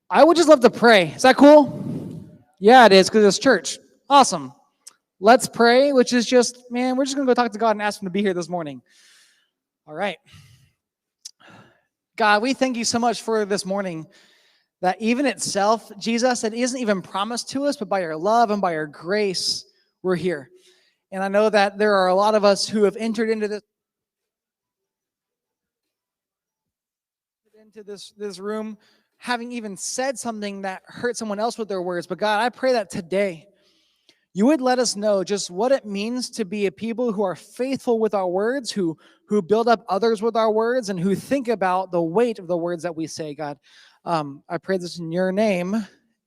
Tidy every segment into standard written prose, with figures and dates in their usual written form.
I would just love to pray. Is that cool? Yeah, it is because it's church. Awesome. Let's pray, which is just, man, we're just going to go talk to God and ask him to be here this morning. All right. God, we thank you so much for this morning that even itself, Jesus, it isn't even promised to us, but by your love and by your grace, we're here. And I know that there are a lot of us who have entered into this room having even said something that hurt someone else with their words. But God, I pray that today you would let us know just what it means to be a people who are faithful with our words, who build up others with our words, and who think about the weight of the words that we say, God. I pray this in your name.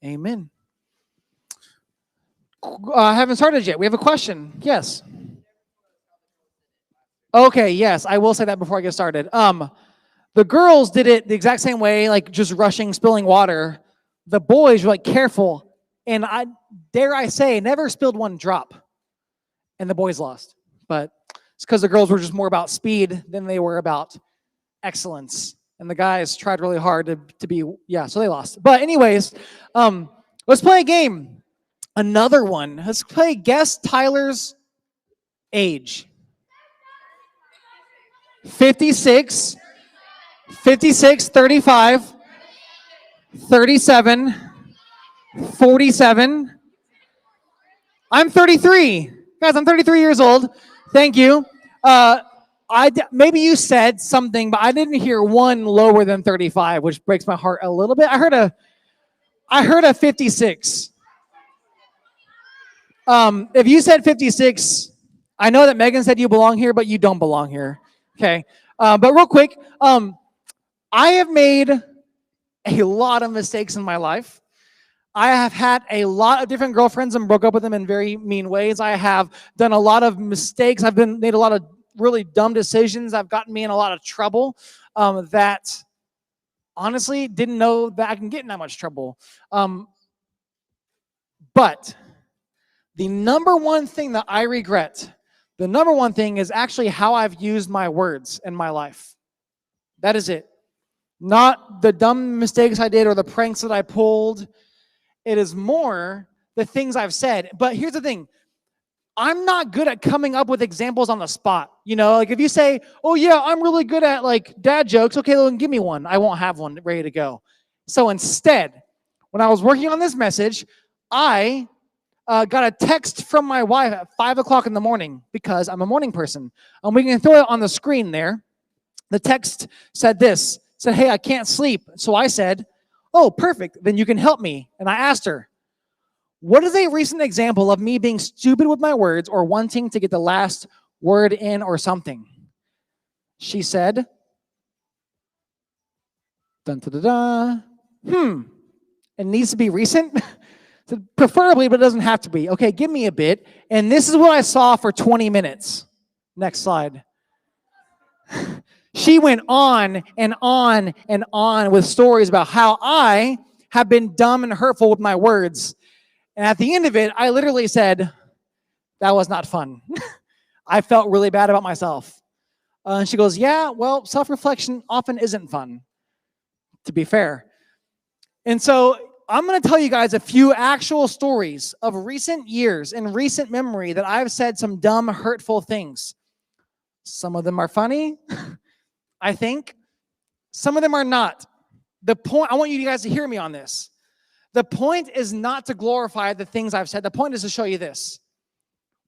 Amen. I haven't started yet. We have a question. Yes. Okay, yes. I will say that before I get started. The girls did it the exact same way, like just rushing, spilling water. The boys were like careful, and I dare I say, never spilled one drop. And the boys lost. But it's because the girls were just more about speed than they were about excellence. And the guys tried really hard to be, so they lost. But anyways, let's play a game. Another one. Let's play Guess Tyler's age. 56, 56, 35, 37, 47. I'm 33. Guys, I'm 33 years old. Thank you. Maybe you said something, but I didn't hear one lower than 35, which breaks my heart a little bit. I heard a 56. If you said 56, I know that Megan said you belong here, but you don't belong here. Okay. But real quick, I have made a lot of mistakes in my life. I have had a lot of different girlfriends and broke up with them in very mean ways. I have done a lot of mistakes. I've made a lot of really dumb decisions. I've gotten me in a lot of trouble that honestly didn't know that I can get in that much trouble. But the number one thing that I regret, the number one thing is actually how I've used my words in my life. That is it. Not the dumb mistakes I did or the pranks that I pulled. It is more the things I've said. But here's the thing. I'm not good at coming up with examples on the spot. You know, like if you say, oh yeah, I'm really good at like dad jokes. Okay, well, then give me one. I won't have one ready to go. So instead, when I was working on this message, I got a text from my wife at 5 o'clock in the morning because I'm a morning person. We can throw it on the screen there. The text said this, said, hey, I can't sleep. So I said, oh, perfect. Then you can help me. And I asked her, what is a recent example of me being stupid with my words or wanting to get the last word in or something? She said, dun, da, da, da. It needs to be recent? Preferably, but it doesn't have to be. Okay, give me a bit. And this is what I saw for 20 minutes. Next slide. She went on and on and on with stories about how I have been dumb and hurtful with my words. And at the end of it, I literally said, that was not fun. I felt really bad about myself. And she goes, yeah, well, self-reflection often isn't fun, to be fair. And so I'm going to tell you guys a few actual stories of recent years and recent memory that I've said some dumb, hurtful things. Some of them are funny, I think. Some of them are not. The point, I want you guys to hear me on this. The point is not to glorify the things I've said. The point is to show you this.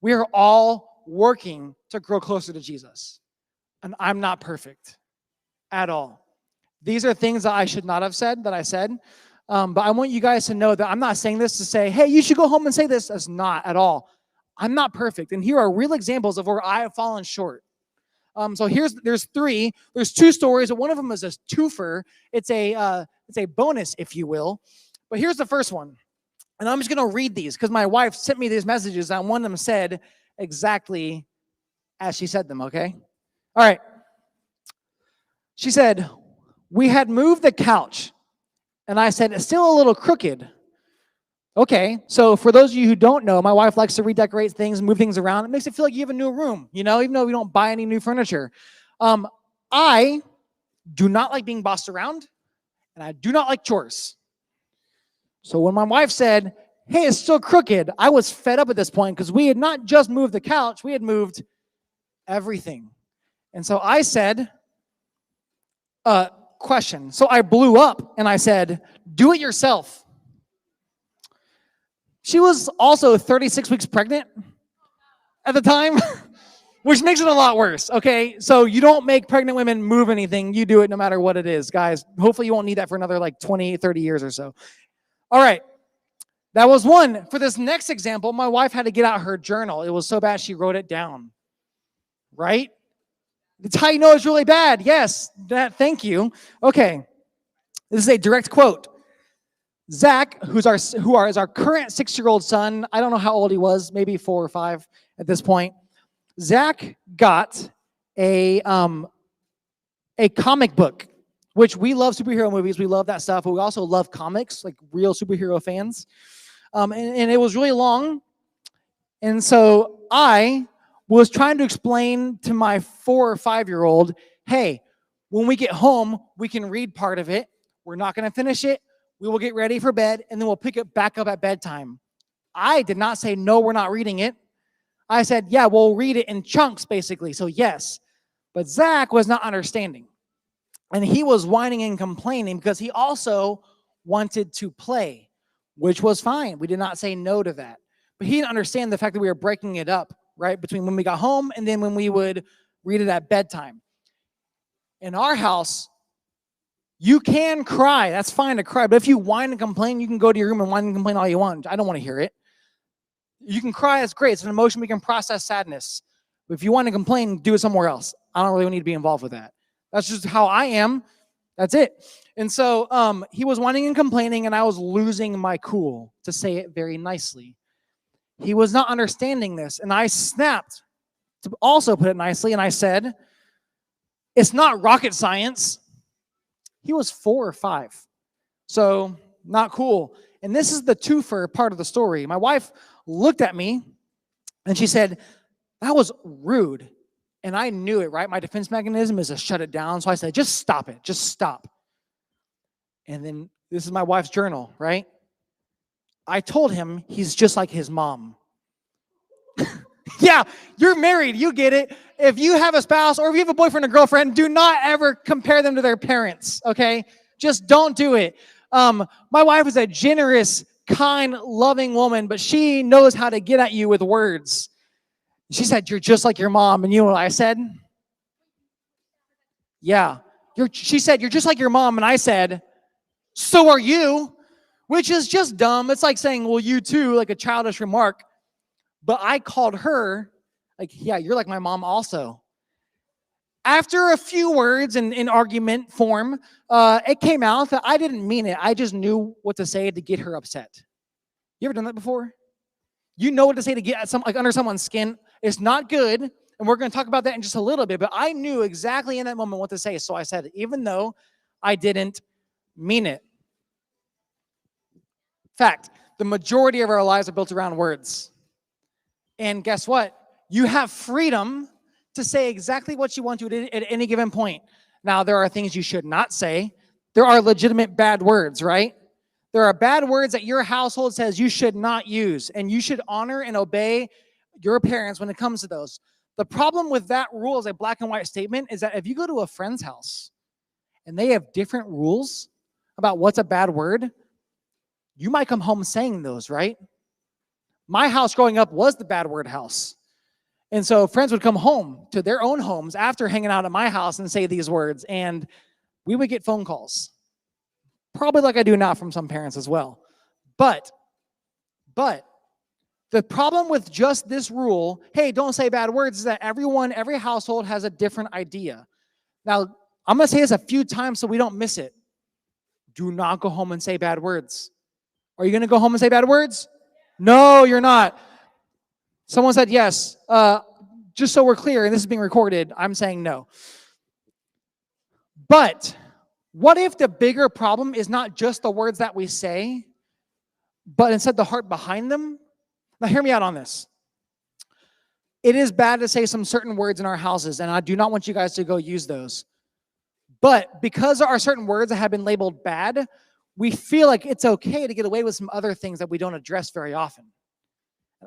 We are all working to grow closer to Jesus. And I'm not perfect at all. These are things that I should not have said that I said. But I want you guys to know that I'm not saying this to say, hey, you should go home and say this. That's not at all. I'm not perfect. And here are real examples of where I have fallen short. So there's three. There's two stories. And one of them is a twofer. It's a bonus, if you will. But here's the first one. And I'm just going to read these because my wife sent me these messages and one of them said exactly as she said them, okay? All right. She said, we had moved the couch. And I said, it's still a little crooked. Okay, so for those of you who don't know, my wife likes to redecorate things, move things around. It makes it feel like you have a new room, you know, even though we don't buy any new furniture. I do not like being bossed around, and I do not like chores. So when my wife said, hey, it's still crooked, I was fed up at this point because we had not just moved the couch, we had moved everything. And so I said, question. So I blew up and I said, do it yourself. She was also 36 weeks pregnant at the time, which makes it a lot worse, okay? So you don't make pregnant women move anything. You do it no matter what it is, guys. Hopefully you won't need that for another like 20, 30 years or so. All right. That was one. For this next example, my wife had to get out her journal. It was so bad she wrote it down, right? That's how you know it's really bad. Yes, thank you. Okay, this is a direct quote. Zach, who is our current 6-year-old son, I don't know how old he was, maybe 4 or 5 at this point. Zach got a comic book, which we love superhero movies. We love that stuff, but we also love comics, like real superhero fans. And it was really long. And so I was trying to explain to my 4 or 5-year-old, hey, when we get home, we can read part of it. We're not going to finish it. We will get ready for bed, and then we'll pick it back up at bedtime. I did not say, no, we're not reading it. I said, yeah, we'll read it in chunks, basically. So yes. But Zach was not understanding. And he was whining and complaining because he also wanted to play, which was fine. We did not say no to that. But he didn't understand the fact that we were breaking it up, right, between when we got home and then when we would read it at bedtime. In our house, you can cry. That's fine to cry. But if you whine and complain, you can go to your room and whine and complain all you want. I don't want to hear it. You can cry. That's great. It's an emotion. We can process sadness. But if you want to complain, do it somewhere else. I don't really need to be involved with that. That's just how I am. That's it. And so he was whining and complaining, and I was losing my cool, to say it very nicely. He was not understanding this, and I snapped, to also put it nicely, and I said, it's not rocket science. He was 4 or 5, so not cool. And this is the twofer part of the story. My wife looked at me, and she said, that was rude. And I knew it, right? My defense mechanism is to shut it down. So I said, just stop it. Just stop. And then this is my wife's journal, right? I told him he's just like his mom. Yeah, you're married. You get it. If you have a spouse or if you have a boyfriend or girlfriend, do not ever compare them to their parents, okay? Just don't do it. My wife is a generous, kind, loving woman, but she knows how to get at you with words. She said, you're just like your mom. And you know what I said? Yeah. She said, you're just like your mom. And I said, so are you, which is just dumb. It's like saying, well, you too, like a childish remark. But I called her, like, yeah, you're like my mom also. After a few words in argument form, it came out that I didn't mean it. I just knew what to say to get her upset. You ever done that before? You know what to say to get like under someone's skin. It's not good, and we're going to talk about that in just a little bit, but I knew exactly in that moment what to say, so I said it, even though I didn't mean it. Fact, the majority of our lives are built around words. And guess what? You have freedom to say exactly what you want to at any given point. Now, there are things you should not say. There are legitimate bad words, right? There are bad words that your household says you should not use, and you should honor and obey your parents when it comes to those. The problem with that rule as a black and white statement is that if you go to a friend's house and they have different rules about what's a bad word, you might come home saying those, right? My house growing up was the bad word house. And so friends would come home to their own homes after hanging out at my house and say these words, and we would get phone calls. Probably like I do now from some parents as well. But the problem with just this rule, hey, don't say bad words, is that every household has a different idea. Now, I'm going to say this a few times so we don't miss it. Do not go home and say bad words. Are you going to go home and say bad words? No, you're not. Someone said yes. Just so we're clear, and this is being recorded, I'm saying no. But what if the bigger problem is not just the words that we say, but instead the heart behind them? Now, hear me out on this. It is bad to say some certain words in our houses, and I do not want you guys to go use those. But because there are certain words that have been labeled bad, we feel like it's okay to get away with some other things that we don't address very often.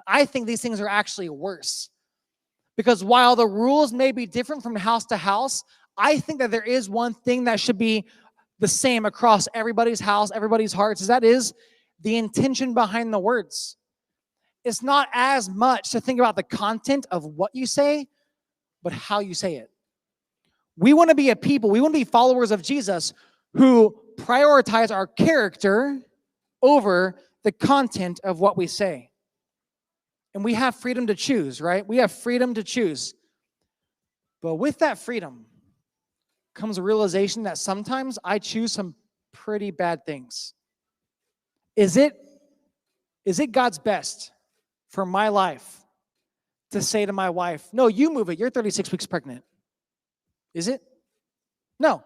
I think these things are actually worse. Because while the rules may be different from house to house, I think that there is one thing that should be the same across everybody's house, everybody's hearts, is that is the intention behind the words. It's not as much to think about the content of what you say, but how you say it. We want to be a people, we want to be followers of Jesus who prioritize our character over the content of what we say. And we have freedom to choose, right? We have freedom to choose. But with that freedom comes a realization that sometimes I choose some pretty bad things. Is it God's best for my life to say to my wife, no, you move it, you're 36 weeks pregnant? Is it? No.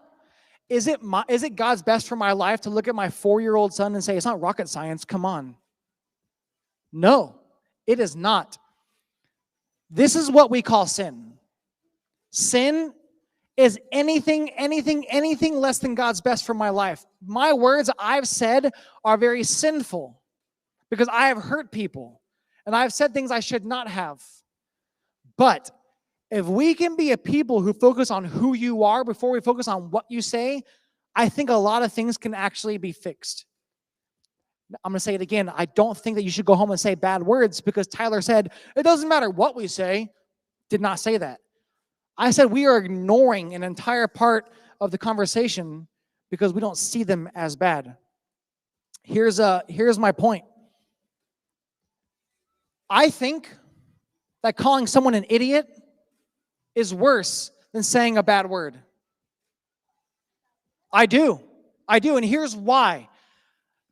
Is it God's best for my life to look at my 4-year-old son and say, it's not rocket science, come on? No, it is not. This is what we call sin. Sin is anything less than God's best for my life. My words I've said are very sinful because I have hurt people and I've said things I should not have. But if we can be a people who focus on who you are before we focus on what you say, I think a lot of things can actually be fixed. I'm going to say it again. I don't think that you should go home and say bad words because Tyler said, it doesn't matter what we say. Did not say that. I said we are ignoring an entire part of the conversation because we don't see them as bad. Here's my point. I think that calling someone an idiot is worse than saying a bad word. I do. And here's why.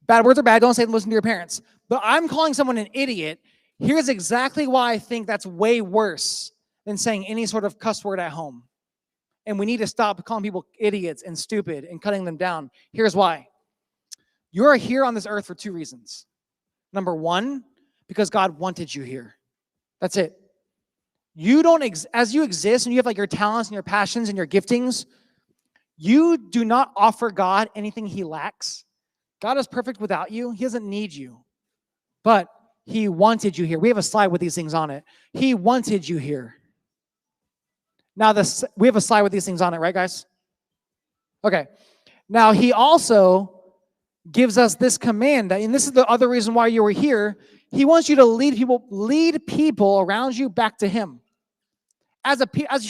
Bad words are bad. Don't say them, listen to your parents. But I'm calling someone an idiot. Here's exactly why I think that's way worse than saying any sort of cuss word at home. And we need to stop calling people idiots and stupid and cutting them down. Here's why. You're here on this earth for 2 reasons. Number 1, because God wanted you here. That's it. You don't, as you exist and you have like your talents and your passions and your giftings, you do not offer God anything he lacks. God is perfect without you. He doesn't need you. But he wanted you here. We have a slide with these things on it. He wanted you here. Now, we have a slide with these things on it, right, guys? Okay. Now, he also gives us this command, and this is the other reason why you were here. He wants you to lead people around you back to him. As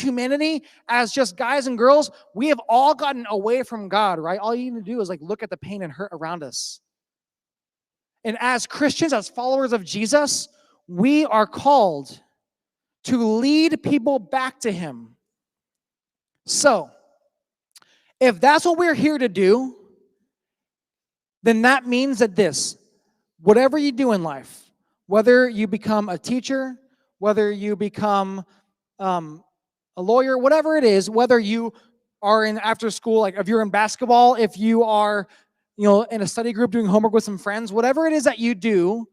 humanity, as just guys and girls, we have all gotten away from God, right? All you need to do is like look at the pain and hurt around us. And as Christians, as followers of Jesus, we are called to lead people back to him. So, if that's what we're here to do, then that means that whatever you do in life, whether you become a teacher, whether you become a lawyer, whatever it is, whether you are in after school, like if you're in basketball, if you are, in a study group doing homework with some friends, whatever it is that you do,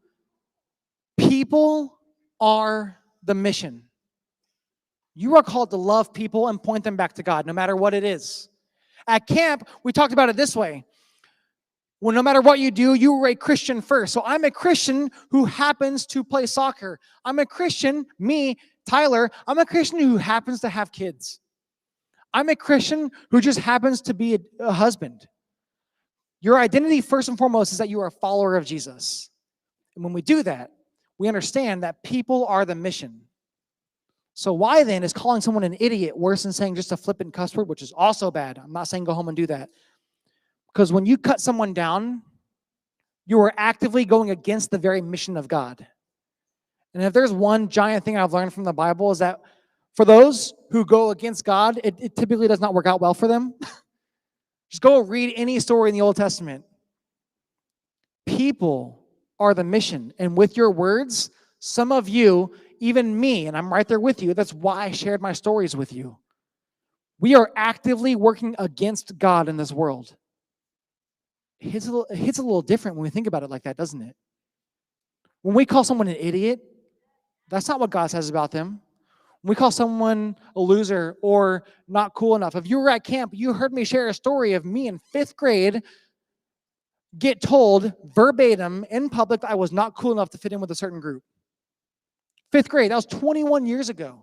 people are the mission. You are called to love people and point them back to God, no matter what it is. At camp, we talked about it this way. Well, no matter what you do, you were a Christian first. So I'm a Christian who happens to play soccer. I'm a Christian, me, Tyler, I'm a Christian who happens to have kids. I'm a Christian who just happens to be a husband. Your identity, first and foremost, is that you are a follower of Jesus. And when we do that, we understand that people are the mission. So why then is calling someone an idiot worse than saying just a flippant cuss word, which is also bad? I'm not saying go home and do that. Because when you cut someone down, you are actively going against the very mission of God. And if there's one giant thing I've learned from the Bible is that for those who go against God, it typically does not work out well for them. Just go read any story in the Old Testament. People are the mission. And with your words, some of you, even me, and I'm right there with you, that's why I shared my stories with you. We are actively working against God in this world. It hits a little different when we think about it like that, doesn't it? When we call someone an idiot, that's not what God says about them. When we call someone a loser or not cool enough. If you were at camp, you heard me share a story of me in 5th grade get told verbatim in public that I was not cool enough to fit in with a certain group. 5th grade, that was 21 years ago.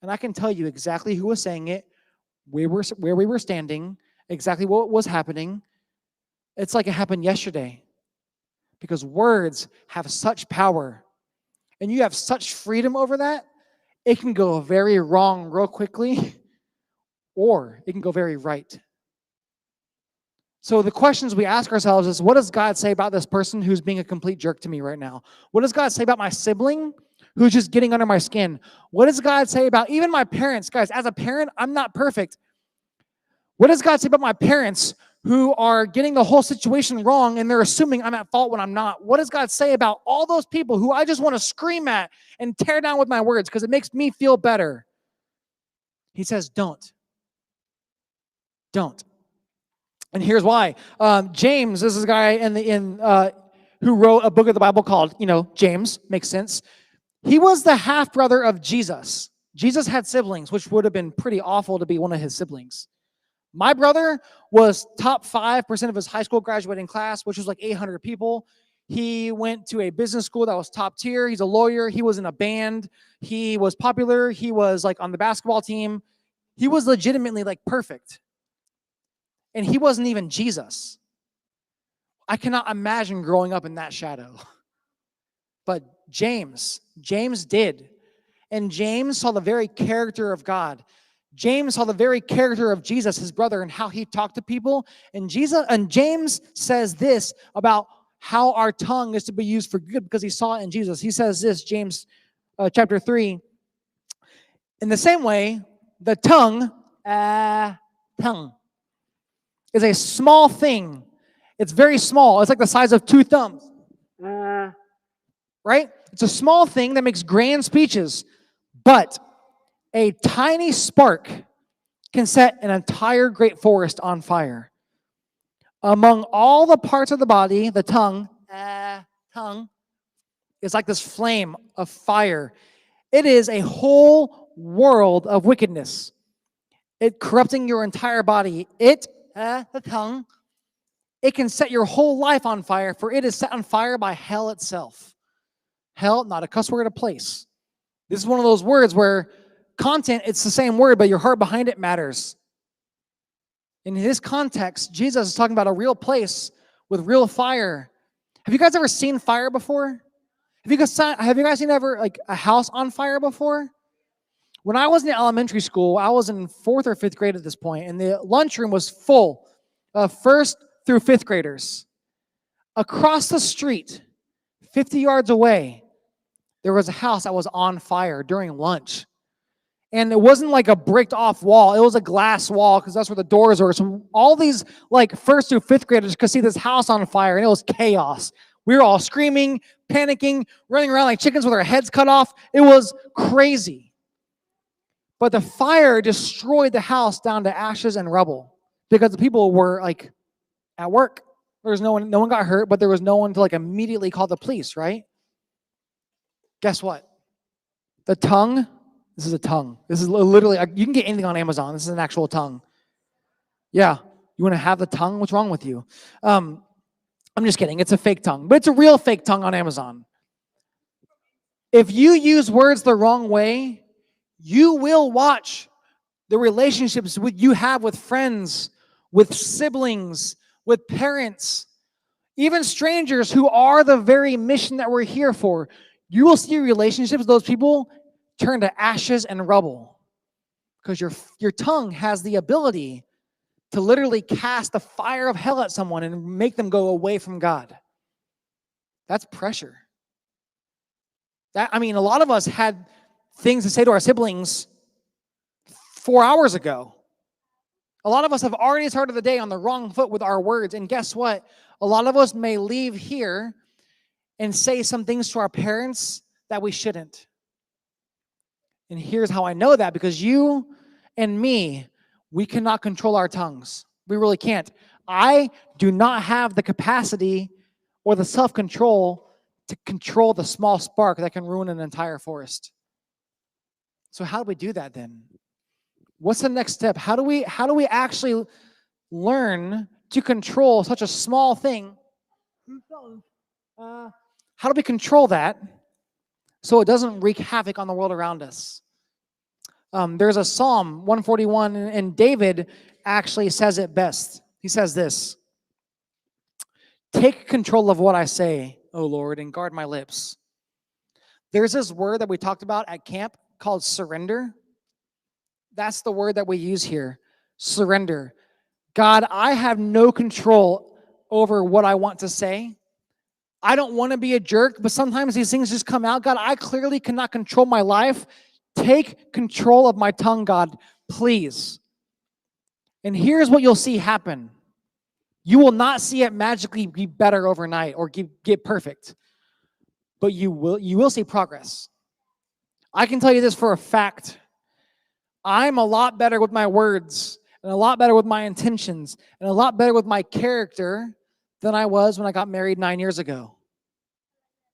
And I can tell you exactly who was saying it, where we were standing, exactly what was happening. It's like it happened yesterday. Because words have such power. And you have such freedom over that, it can go very wrong real quickly, or it can go very right. So the questions we ask ourselves is, what does God say about this person who's being a complete jerk to me right now? What does God say about my sibling who's just getting under my skin? What does God say about even my parents? Guys, as a parent, I'm not perfect. What does God say about my parents who are getting the whole situation wrong and they're assuming I'm at fault when I'm not? What does God say about all those people who I just want to scream at and tear down with my words because it makes me feel better? He says, don't. Don't. And here's why. James, this is a guy who wrote a book of the Bible called, James. Makes sense. He was the half-brother of Jesus. Jesus had siblings, which would have been pretty awful to be one of his siblings. My brother was top 5% of his high school graduating class, which was like 800 people. He went to a business school that was top tier. He's a lawyer. He was in a band. He was popular. He was like on the basketball team. He was legitimately like perfect. And he wasn't even Jesus. I cannot imagine growing up in that shadow. But James did. And James saw the very character of God. James saw the very character of Jesus, his brother, and how he talked to people. And James says this about how our tongue is to be used for good because he saw it in Jesus. He says this, James chapter 3. In the same way, the tongue is a small thing. It's very small. It's like the size of 2 thumbs. Right? It's a small thing that makes grand speeches. But a tiny spark can set an entire great forest on fire. Among all the parts of the body, the tongue is like this flame of fire. It is a whole world of wickedness. It corrupting your entire body. The tongue, it can set your whole life on fire, for it is set on fire by hell itself. Hell, not a cuss word, a place. This is one of those words where content, it's the same word, but your heart behind it matters. In this context, Jesus is talking about a real place with real fire. Have you guys ever seen fire before? Have you guys seen ever like a house on fire before? When I was in elementary school, I was in 4th or 5th grade at this point, and the lunchroom was full of 1st through 5th graders. Across the street, 50 yards away, there was a house that was on fire during lunch. And it wasn't like a bricked off wall. It was a glass wall because that's where the doors were. So all these like 1st through 5th graders could see this house on fire, and it was chaos. We were all screaming, panicking, running around like chickens with our heads cut off. It was crazy. But the fire destroyed the house down to ashes and rubble because the people were like at work. There was no one got hurt, but there was no one to like immediately call the police, right? Guess what? The tongue, this is a tongue. This is literally, you can get anything on Amazon. This is an actual tongue. Yeah. You want to have the tongue? What's wrong with you? I'm just kidding. It's a fake tongue, but it's a real fake tongue on Amazon. If you use words the wrong way, you will watch the relationships you have with friends, with siblings, with parents, even strangers who are the very mission that we're here for. You will see relationships with those people turn to ashes and rubble because your tongue has the ability to literally cast the fire of hell at someone and make them go away from God. That's pressure. A lot of us had things to say to our siblings 4 hours ago. A lot of us have already started the day on the wrong foot with our words. And guess what? A lot of us may leave here and say some things to our parents that we shouldn't. And here's how I know that, because you and me, we cannot control our tongues. We really can't. I do not have the capacity or the self-control to control the small spark that can ruin an entire forest. So how do we do that then? What's the next step? How do we actually learn to control such a small thing? How do we control that so it doesn't wreak havoc on the world around us? There's a Psalm 141, and David actually says it best. He says this: "Take control of what I say, O Lord, and guard my lips." There's this word that we talked about at camp called surrender. That's the word that we use here, surrender. God, I have no control over what I want to say. I don't want to be a jerk, but sometimes these things just come out. God, I clearly cannot control my life. Take control of my tongue, God, please. And here's what you'll see happen. You will not see it magically be better overnight or get perfect, but you will see progress. I can tell you this for a fact. I'm a lot better with my words and a lot better with my intentions and a lot better with my character than I was when I got married 9 years ago.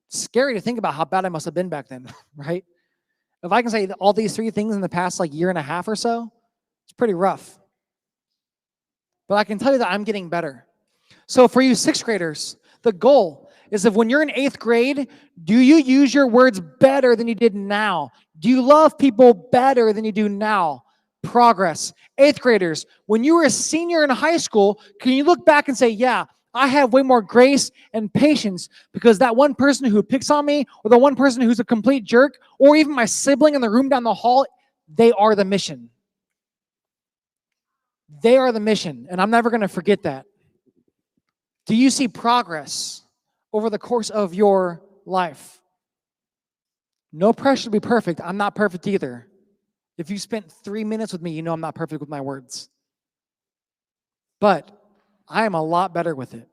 It's scary to think about how bad I must have been back then, right? If I can say all these three things in the past year and a half or so, it's pretty rough. But I can tell you that I'm getting better. So for you sixth graders, the goal is that when you're in eighth grade, do you use your words better than you did now? Do you love people better than you do now? Progress. Eighth graders, when you were a senior in high school, can you look back and say, yeah, I have way more grace and patience because that one person who picks on me or the one person who's a complete jerk or even my sibling in the room down the hall, they are the mission. They are the mission, and I'm never going to forget that. Do you see progress over the course of your life? No pressure to be perfect. I'm not perfect either. If you spent 3 minutes with me, you know I'm not perfect with my words. But I am a lot better with it.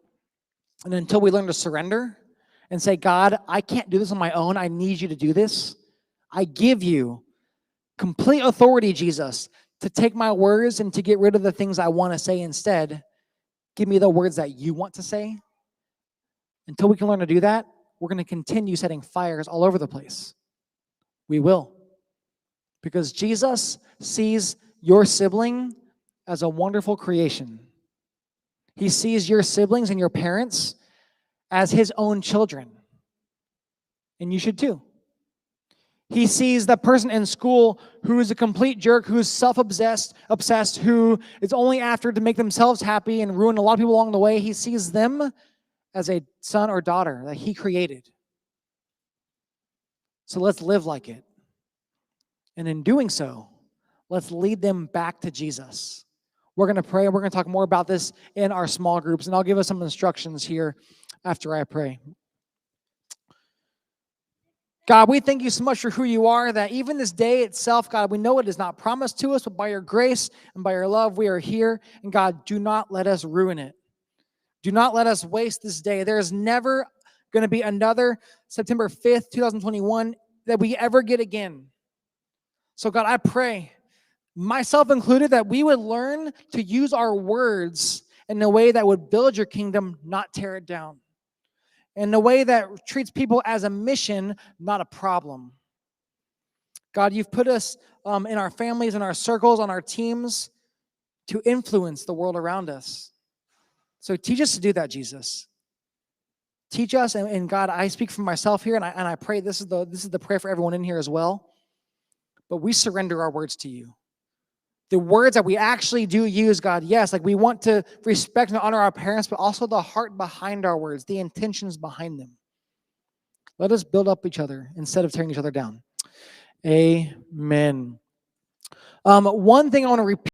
And until we learn to surrender and say, God, I can't do this on my own. I need you to do this. I give you complete authority, Jesus, to take my words and to get rid of the things I want to say instead. Give me the words that you want to say. Until we can learn to do that, we're going to continue setting fires all over the place. We will. Because Jesus sees your sibling as a wonderful creation. He sees your siblings and your parents as his own children. And you should too. He sees that person in school who is a complete jerk, who is self-obsessed, who is only after to make themselves happy and ruin a lot of people along the way. He sees them as a son or daughter that he created. So let's live like it. And in doing so, let's lead them back to Jesus. We're going to pray, and we're going to talk more about this in our small groups, and I'll give us some instructions here after I pray. God, we thank you so much for who you are, that even this day itself, God, we know it is not promised to us, but by your grace and by your love, we are here. And God, do not let us ruin it. Do not let us waste this day. There is never going to be another September 5th, 2021 that we ever get again. So God, I pray, myself included, that we would learn to use our words in a way that would build your kingdom, not tear it down. In a way that treats people as a mission, not a problem. God, you've put us in our families, in our circles, on our teams to influence the world around us. So teach us to do that, Jesus. Teach us, and God, I speak for myself here, and I pray this is the prayer for everyone in here as well. But we surrender our words to you. The words that we actually do use, God, yes, we want to respect and honor our parents, but also the heart behind our words, the intentions behind them. Let us build up each other instead of tearing each other down. Amen. One thing I want to repeat.